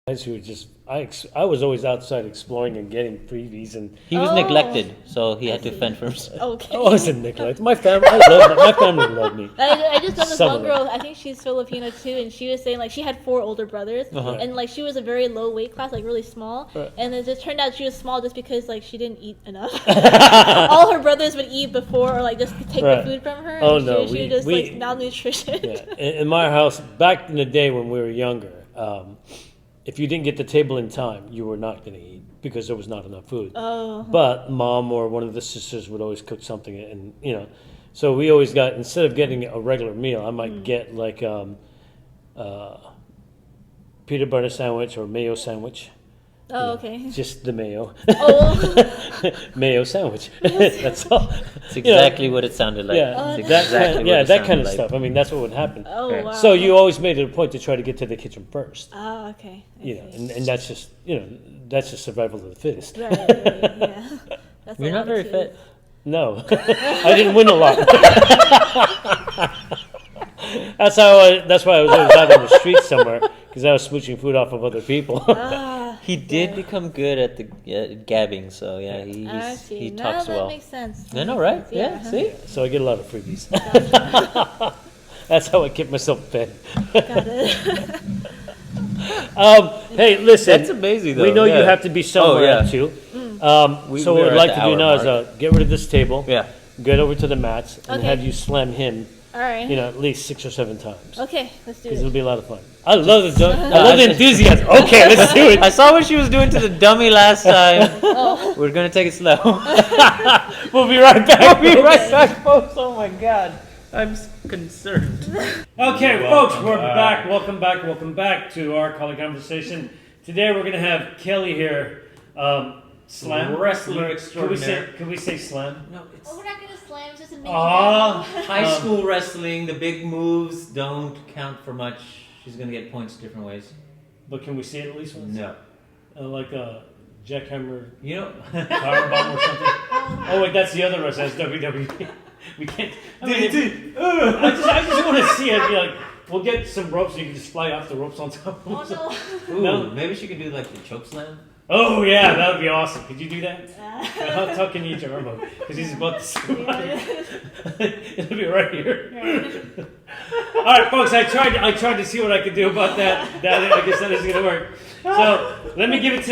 Guys who just I was always outside exploring and getting freebies and He was neglected, so he I had to see. fend for himself. Okay. I wasn't neglected. My family, my family loved me. I just know this Some one of them. girl. I think she's Filipino too, and she was saying like she had 4 older brothers, and like she was a very low weight class, like really small. Right. And it just turned out she was small just because like she didn't eat enough. All her brothers would eat before, or like just take Right. the food from her. Oh, And no, she we- was just we- like malnutrition. Yeah, in my house back in the day when we were younger, if you didn't get the table in time, you were not going to eat because there was not enough food. Oh. But mom or one of the sisters would always cook something, and so we always got, instead of getting a regular meal, I might get like peanut butter sandwich or mayo sandwich. Oh, okay. Just the mayo. Oh. Mayo sandwich. That's all. It's exactly what it sounded like. Yeah, It's that exactly kind, what it that kind sounded of like. stuff. I mean, that's what would happen. Oh Okay. wow. So you always made it a point to try to get to the kitchen first. Oh, okay. I You know, see. and that's just that's just survival of the fittest. Right, yeah. That's a You're not lot of very food. fit. No, I didn't win a lot. That's why I was always out on the street somewhere because I was smooching food off of other people. Ah, He did yeah. become good at the gabbing, so yeah, I see. he No, talks that well. makes sense. I know, right? Yeah. See. So I get a lot of freebies. That's how I keep myself fed. Got it. Hey, listen. That's amazing, though. We know you yeah. have to be somewhere yeah. at 2. We So are what we'd at like the to do hour now is mark. get rid of this table, Yeah. get over to the mats, and Okay. have you slam him, All right. at least 6 or 7 times. Okay, let's do Because it. it'll be a lot of fun. I love the enthusiasm. Okay, let's do it. I saw what she was doing to the dummy last time. Oh. We're gonna take it slow. We'll be right back. We'll be right back, folks. Oh my God, I'm concerned. Okay, folks, we're back. Welcome back to our Color Conversation. Today we're going to have Kelly here. Slam? Wrestler Can extraordinaire. we say slam? No, it's Oh, we're not gonna slam, it's just a mini Ah. battle. high school wrestling. The big moves don't count for much. She's gonna get points different ways. But can we say it at least once? No, Like a jackhammer you know. powerbomb or something? Oh, wait, that's the other wrestler. That's WWE. We can't. I mean, I just want to see it. Be like, we'll get some ropes and you can just fly off the ropes on top of them. Oh no. Ooh, No. maybe she could do like the choke slam. Oh, yeah, that would be awesome. Could you do that? How Uh, tall can you eat your arm up? Because he's about to squat. yeah. It'll be right here. Right. All right, folks. I tried to see what I could do about that. I guess that isn't gonna work. So let me give it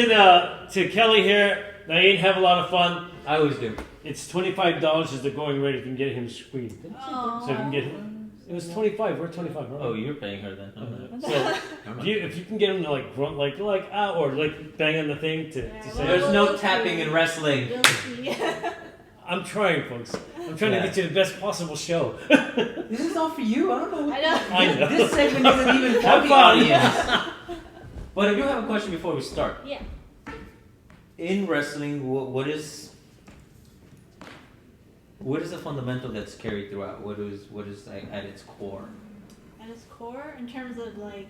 to Kelly here. Now you didn't have a lot of fun. I always do. It's $25 is the going rate if you can get him screened. Aw. So if you can get him. It was 25. We're 25. Right? Oh, you're paying her then. Okay. So Never if you can get him to like grunt like ah, or like bang on the thing to Yeah, say. There's no tapping in wrestling. We'll see. I'm trying, folks. I'm trying Yeah. to get you the best possible show. This is all for you. I don't know. I know. I know. This segment isn't even for Have the fun. audience. But I do have a question before we start. Yeah. In wrestling, what is the fundamental that's carried throughout? What is like, at its core? At its core, in terms of like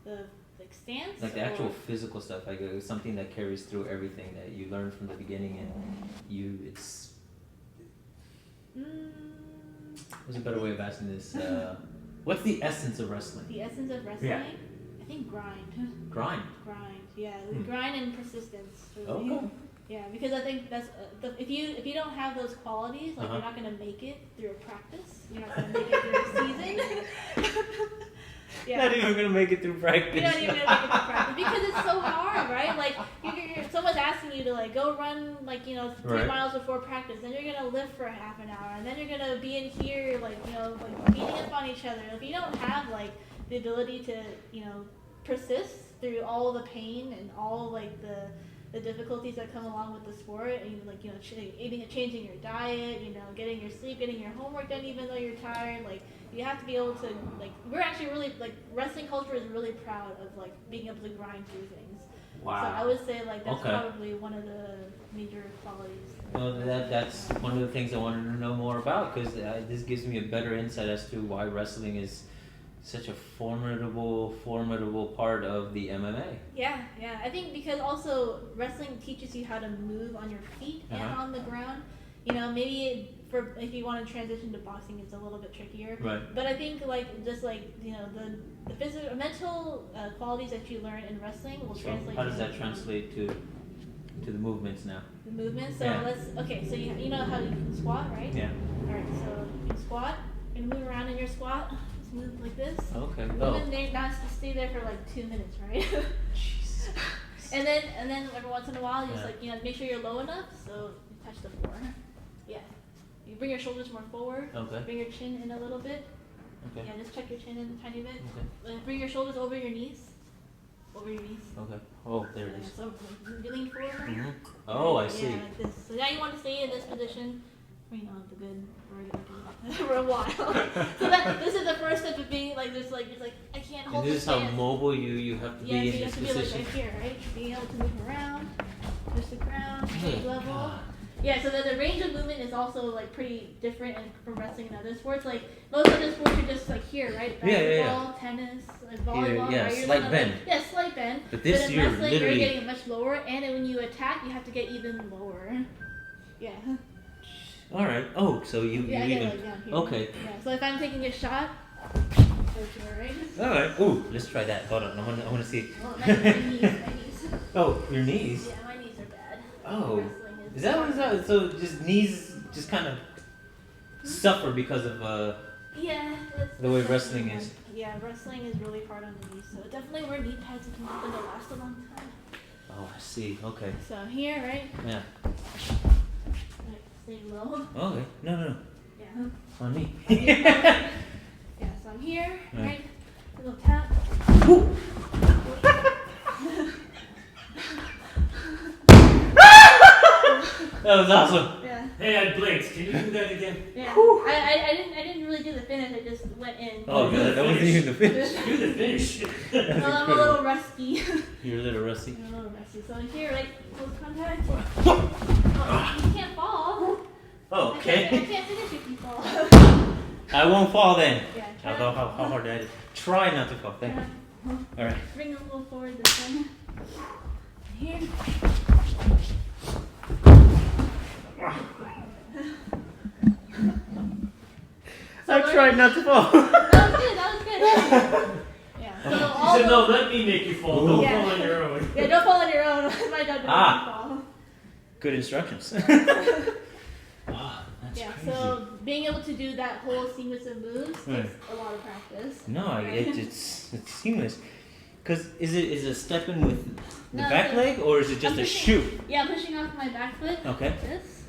the stance, Like the or- actual physical stuff, like something that carries through everything that you learn from the beginning, and it's. Mm, What's a better way of asking this? What's the essence of wrestling? the essence of wrestling. Yeah. I think grind. Grind. Grind. Yeah, Hmm. grind and persistence. Really. Okay. Yeah, because I think that's if you don't have those qualities, like Uh-huh. you're not gonna make it through a practice. You're not gonna make it through a season. Yeah. Not even gonna make it through practice. You're not even gonna make it through practice because it's so hard, right? Like someone's asking you to like go run like 3 Right. miles before practice, then you're gonna lift for a half an hour, and then you're gonna be in here like like beating up on each other. If you don't have like the ability to persist through all the pain and all like the difficulties that come along with the sport, and changing your diet, getting your sleep, getting your homework done even though you're tired, like you have to be able to we're actually really wrestling culture is really proud of like being able to grind through things. Wow. So I would say like that's Okay. probably one of the major qualities. Well, that's one of the things I wanted to know more about, because this gives me a better insight as to why wrestling is such a formidable part of the MMA. Yeah, I think because also wrestling teaches you how to move on your feet and Uh-huh. on the ground, You know, maybe for if you want to transition to boxing, it's a little bit trickier. Right. But I think like just like you know the physical mental qualities that you learn in wrestling will So translate. how does that translate to the movements now? The movement. So Yeah. so you know how you can squat, right? Yeah. All right. So you can squat. You're gonna move around in your squat. Just move like this. Okay. Moving there, not to stay there for like 2 minutes, right? Jesus. and then every once in a while, you just Yeah. like make sure you're low enough so you touch the floor. Yeah. You bring your shoulders more forward. Okay. Bring your chin in a little bit. Okay. Yeah, just check your chin in a tiny bit. Okay. Bring your shoulders over your knees. Over your knees. Okay. Oh, there it Yeah, is. so you lean forward. Mm-hmm. Oh, I see. Yeah, like this. So now you want to stay in this position for the good for a while. So this is the first step of being like this. Like it's like I can't hold. And this is how stance. mobile you have to Yeah, be so in you this have to be like position. right here, right? Being able to move around, push the ground, Good hip level. God. Yeah, so the range of movement is also like pretty different from wrestling and other sports. Like most of the sports are just like here, right? Basketball, tennis, like volleyball. yeah, right? You're slight gonna, bend. Yeah, slight bend. But this in you're wrestling, literally- you're getting much lower, and then when you attack, you have to get even lower. Yeah. All right. Oh, so you Yeah, I you get even like down here. okay. Yeah. So if I'm taking a shot, go here, right? All right. Ooh, let's try that. Hold on. I want to see. Oh, my knees. Oh, your knees. Yeah, my knees are bad. Oh, Wrestling is that what is that? So just knees just kind of suffer because of Yeah. the way wrestling is. Yeah, wrestling is really hard on the knees, so definitely wear knee pads if you want them to last a long time. Oh, I see. Okay. So here, right? Yeah. Right, stay low. Okay. No. Yeah. On me. Yeah, so I'm here, Yeah. right? A little tap. That was awesome. Yeah. Hey, I blinked. Can you do that again? Yeah. I didn't really do the finish, I just went in. Oh, good. That wasn't even the finish. Do the finish. Well, I'm a little rusty. You're a little rusty. I'm a little rusty. So here, right? Close contact. Oh, you can't fall. Oh, I okay. can't finish if you fall. I won't fall then. Yeah. I don't know how hard that is. Try not to fall. Thank you. All right. Bring it a little forward this time. Here. I tried not to fall. That was good. Yeah. So She all said, the- no, let me make you fall. Don't Yeah. fall on your own. Yeah, don't fall on your own. My dad doesn't fall. Good instructions. Oh, that's Yeah, crazy. so being able to do that whole sequence of moves Right. takes a lot of practice. No, right? it's seamless. Cause is it stepping with the No, back so- leg or is it just I'm a pushing- shoot? Yeah, I'm pushing off my back foot. Okay. Like this.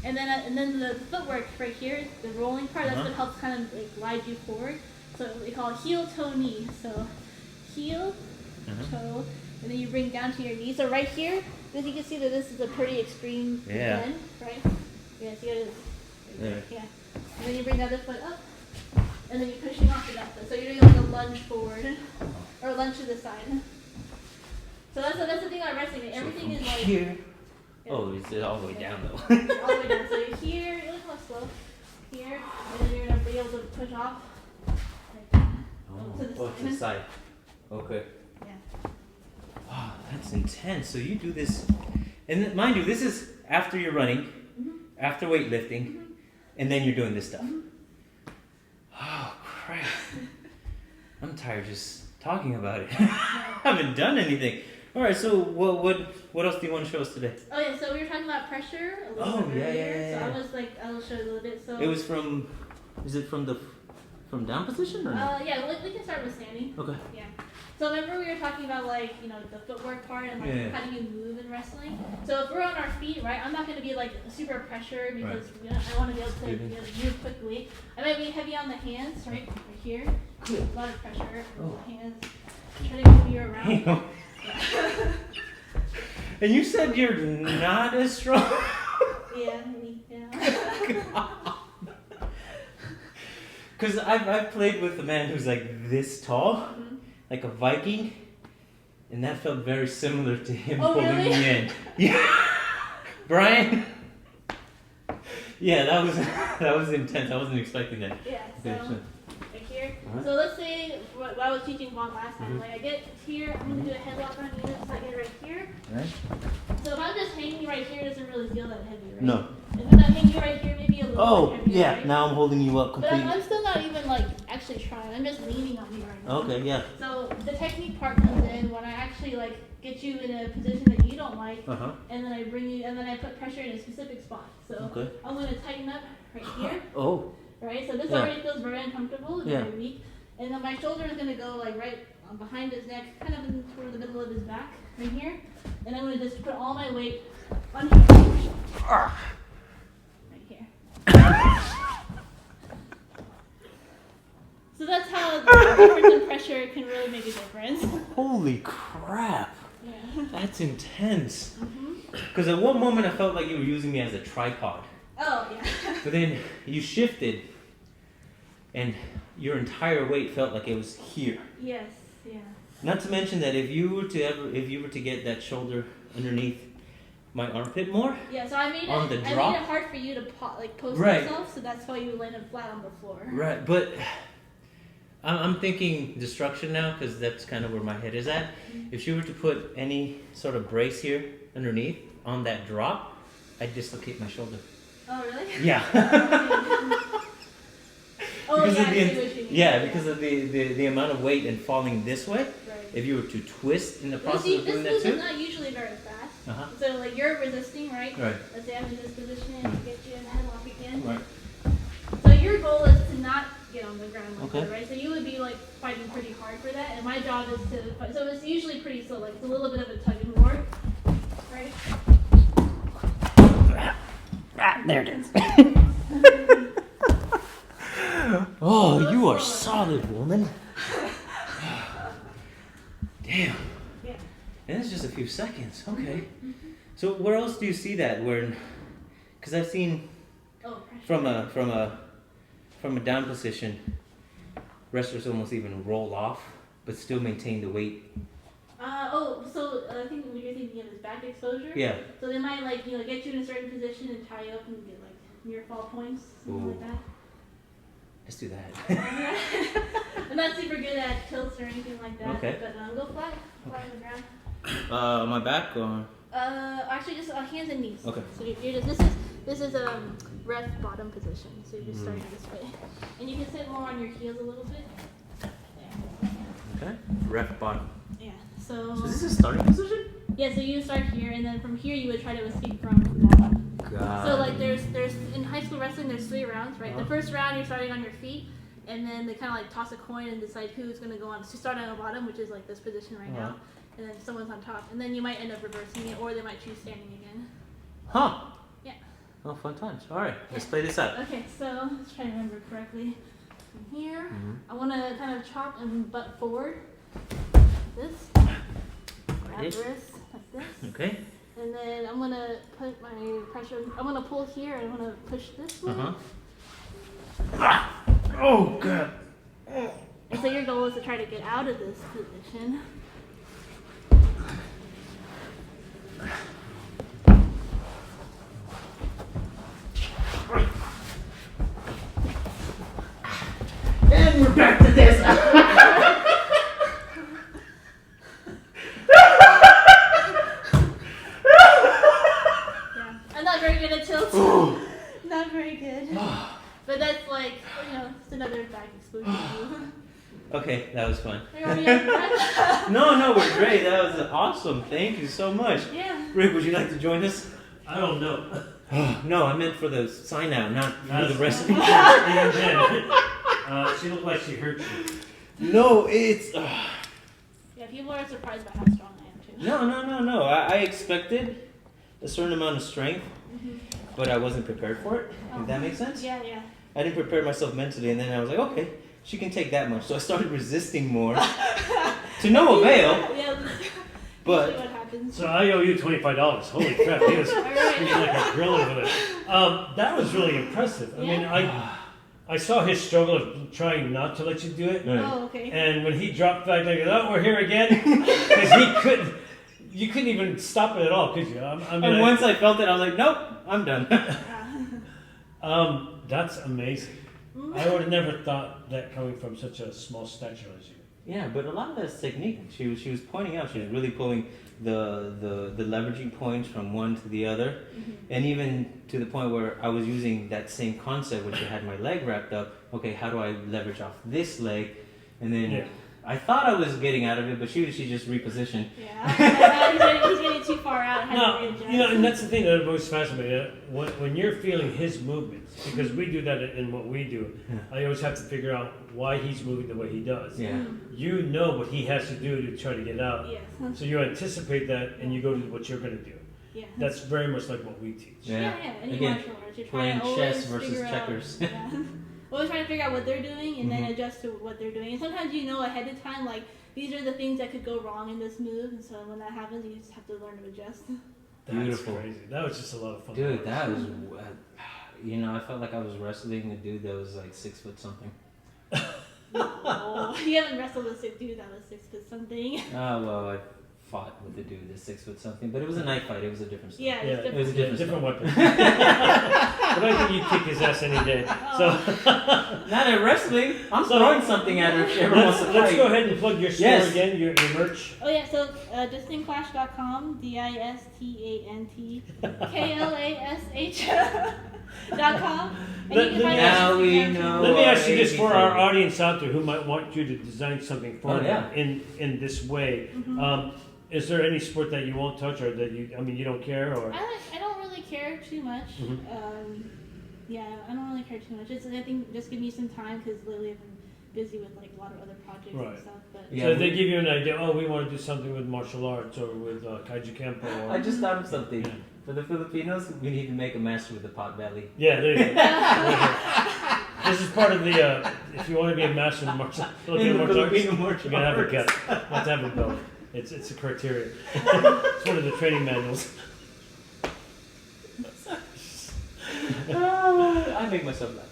And then the footwork right here, the rolling part, that's Uh-huh. what helps kind of like glide you forward. So we call it heel, toe, knee. So heel, Uh-huh. toe, and then you bring down to your knee. So right here, as you can see that this is a pretty extreme Yeah. bend, right? Yeah, so you gotta, There. yeah. And then you bring the other foot up, and then you're pushing off the left foot. So you're doing like a lunge forward, or a lunge to the side. So that's the thing about wrestling. Everything So is from like here. yeah. Oh, it's all the way down though. all the way down. So you're here, you're a little slow. Here, and then you're gonna be able to push off. Like that. To the side. Okay. Yeah. Wow, that's intense. So you do this, and mind you, this is after you're running, after weightlifting, and then you're doing this stuff. Oh crap! I'm tired just talking about it. I haven't done anything. All right. So what else do you want to show us today? Oh yeah, so we were talking about pressure a little Oh, bit yeah, earlier. yeah, So yeah. I was like, I'll show you a little bit. So It was from. Is it from down position or? No? yeah, we can start with standing. Okay. Yeah. So remember we were talking about like, the footwork part and like Yeah. how do you move in wrestling. So if we're on our feet, right, I'm not going to be like super pressure because I want to be able to move quickly. I might be heavy on the hands, right here. A lot of pressure on the hands. Try to move you around. Yeah. And you said you're not as strong. Yeah. Because I've played with a man who's like this tall, Mhm. like a Viking, and that felt very similar to him Oh, pulling really? me in. Yeah, Brian. Yeah, that was intense. I wasn't expecting that. Yeah. Okay, So so- right here. Alright. So let's say what I was teaching Vaughn last time. Like I get here, I'm gonna do a headlock on you, so I get right here. Right? So if I'm just hanging right here, it doesn't really feel that heavy, right? No. And if I hang you right here, maybe a little Oh, bit heavier, yeah. right? Now I'm holding you up But completely. I'm still not even like actually trying. I'm just leaning on you right now. Okay, yeah. So the technique part comes in when I actually like get you in a position that you don't like, and then I bring you, and then I put pressure in a specific spot. So I'm gonna tighten up right here. Oh. Right. So this already feels very uncomfortable and very weak. And then my shoulder is gonna go like right behind his neck, kind of in toward the middle of his back, right here. And I'm gonna just put all my weight on here. Right here. So that's how the difference in pressure can really make a difference. Holy crap. Yeah. That's intense. Because at one moment I felt like you were using me as a tripod. Oh, yeah. But then you shifted and your entire weight felt like it was here. Yes, yeah. Not to mention that if you were to get that shoulder underneath my armpit more, Yeah, so I made on it. the I drop? made it hard for you to post Right. yourself, so that's why you landed flat on the floor. right? But I'm thinking destruction now because that's kind of where my head is at. If she were to put any sort of brace here underneath on that drop, I'd dislocate my shoulder. Oh, really? Yeah. Oh, Because yeah, of I the see what you mean. yeah, because of the amount of weight and falling this way. Right. If you were to twist in the Well, process see, of this doing that move is too. not usually very fast. Uh-huh. So, like, you're resisting, right? Right. Let's say I'm in this position and get you in headlock again. Right. So your goal is to not get on the ground like Okay. that, right? So you would be, like, fighting pretty hard for that. And my job is to fight. So it's usually pretty slow. Like, it's a little bit of a tug and war, right? There it is. Oh, you are solid, woman. Damn. Yeah. And it's just a few seconds. Okay. So where else do you see that? Where? Because I've seen Oh, pressure. from a down position, wrestlers almost even roll off, but still maintain the weight. So I think what you're thinking of is back exposure. Yeah. So they might, like, you know, get you in a certain position and tie you up and get, like, near fall points, something like that. Let's do that. I'm not super good at tilts or anything like that. Okay. But go flat on the ground. My back or? Actually, just hands and knees. Okay. So you're just this is ref bottom position. So you're just starting this way, and you can sit more on your heels a little bit. There. Okay. Ref bottom. Yeah. So is this a starting position? Yeah. So you start here, and then from here you would try to escape from the bottom. God. So like there's in high school wrestling there's 3 rounds, right? The first round you're starting on your feet, and then they kind of like toss a coin and decide who's gonna go on. So you start on the bottom, which is like this position right now, and then someone's on top, and then you might end up reversing it, or they might choose standing again. Huh. Yeah. Oh, fun times. All right, let's play this out. Okay, so let's try to remember correctly. From here, I want to kind of chop and butt forward. This. Grab This. wrist like this. Okay. And then I'm gonna put my pressure. I'm gonna pull here, and I'm gonna push this way. Oh God. And so your goal is to try to get out of this position. And we're back to this. Yeah, I'm not very good at tilts. Not very good. But that's like, you know, it's another back exposure view. Okay, that was fun. Are you already out of breath? No, we're great. That was awesome. Thank you so much. Yeah. Rick, would you like to join us? I don't know. No, I meant for the sign out, not for That's- the recipe. She looked like she hurt you. No, it's. Yeah, people are surprised by how strong I am too. No. I expected a certain amount of strength, but I wasn't prepared for it. If that makes sense? Yeah. I didn't prepare myself mentally, and then I was like, okay, she can take that much. So I started resisting more, to no avail. Yeah. But Usually what happens. So I owe you $25. Holy crap! He was treating like a grill over there. That was really impressive. I mean, I saw his struggle of trying not to let you do it. Oh, okay. And when he dropped back, I go, "Oh, we're here again," because he couldn't. You couldn't even stop it at all, could you? and once I felt it, I was like, nope, I'm done. That's amazing. I would have never thought that coming from such a small stature as you. Yeah, but a lot of that's technique. She was pointing out. She was really pulling the leveraging points from one to the other, and even to the point where I was using that same concept, which I had my leg wrapped up. Okay, how do I leverage off this leg? And then I thought I was getting out of it, but she just repositioned. Yeah, he's getting too far out. No, you know, and that's the thing that always fascinates me. When you're feeling his movements, because we do that in what we do, I always have to figure out why he's moving the way he does. Yeah. You know what he has to do to try to get out. Yes. So you anticipate that, and you go to what you're going to do. Yeah. That's very much like what we teach. Yeah. Any Again, martial arts, you're trying playing to always chess versus figure checkers. Out, always trying to figure out what they're doing and then adjust to what they're doing. And sometimes you know ahead of time, like, these are the things that could go wrong in this move, and so when that happens, you just have to learn to adjust. Beautiful. That's crazy. That was just a lot of fun. Dude, that was, you know, I felt like I was wrestling a dude that was like 6 foot something. Oh, you haven't wrestled a dude that was 6 foot something. Oh, well, I fought with a dude that's 6 foot something, but it was a knife fight. It was a different stuff. Yeah, It was a different weapon. But I think you'd kick his ass any day. So not at wrestling. I'm throwing something at her if she ever wants to fight. Let's go ahead and plug your store again, your merch. Oh yeah, so distanklash.com, DISTANTKLASH.com. Now we know. Let me ask you this for our audience out there who might want you to design something for them in this way. Is there any sport that you won't touch, or that you don't care, or? I don't really care too much. Yeah, I don't really care too much. I think just give me some time because lately I've been busy with like a lot of other projects and stuff. But so they give you an idea. Oh, we want to do something with martial arts or with Kaiju Kempo. Or, I just thought of something. For the Filipinos, we need to make a master with a pot belly. Yeah, there you go. This is part of the. If you want to be a master in Filipino martial arts, you're gonna have a cut. You have to have a belt. It's a criteria. It's one of the training manuals. I make myself laugh.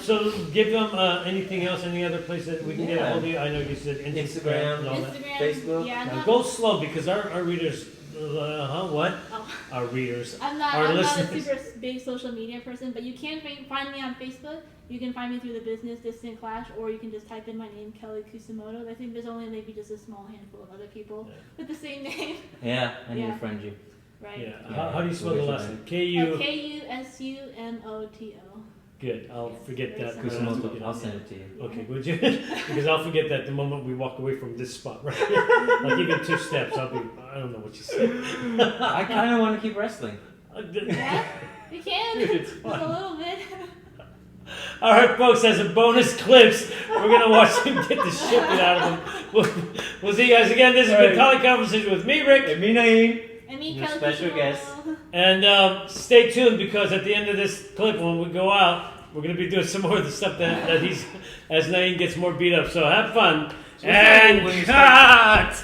So give them anything else, any other place that we can get a hold of you? I know you said Instagram and all that. Facebook. Yeah, Now go slow because our readers, what? Oh. Our readers. I'm not a super big social media person, but you can find me on Facebook. You can find me through the business Distant Clash, or you can just type in my name, Kelly Kusumoto. I think there's only maybe just a small handful of other people with the same name. Yeah, I need to friend you. Right. Yeah. How do you spell the last name? Kusumoto. Good. I'll forget that. Kusumoto. I'll send it to you. Okay, would you? Because I'll forget that the moment we walk away from this spot right here. Like even 2 steps, I don't know what you said. I kind of want to keep wrestling. Yeah, you can. It's just fun. a little bit. All right, folks, as a bonus clips, we're going to watch him get the shit beat out of him. We'll see you guys again. This has been Konversation with me, Rick. And me, Naeem. And me, Your Kelly special Kusumoto. guest. And stay tuned because at the end of this clip, when we go out, we're going to be doing some more of the stuff that he's, as Naeem gets more beat up. So have fun. And cut!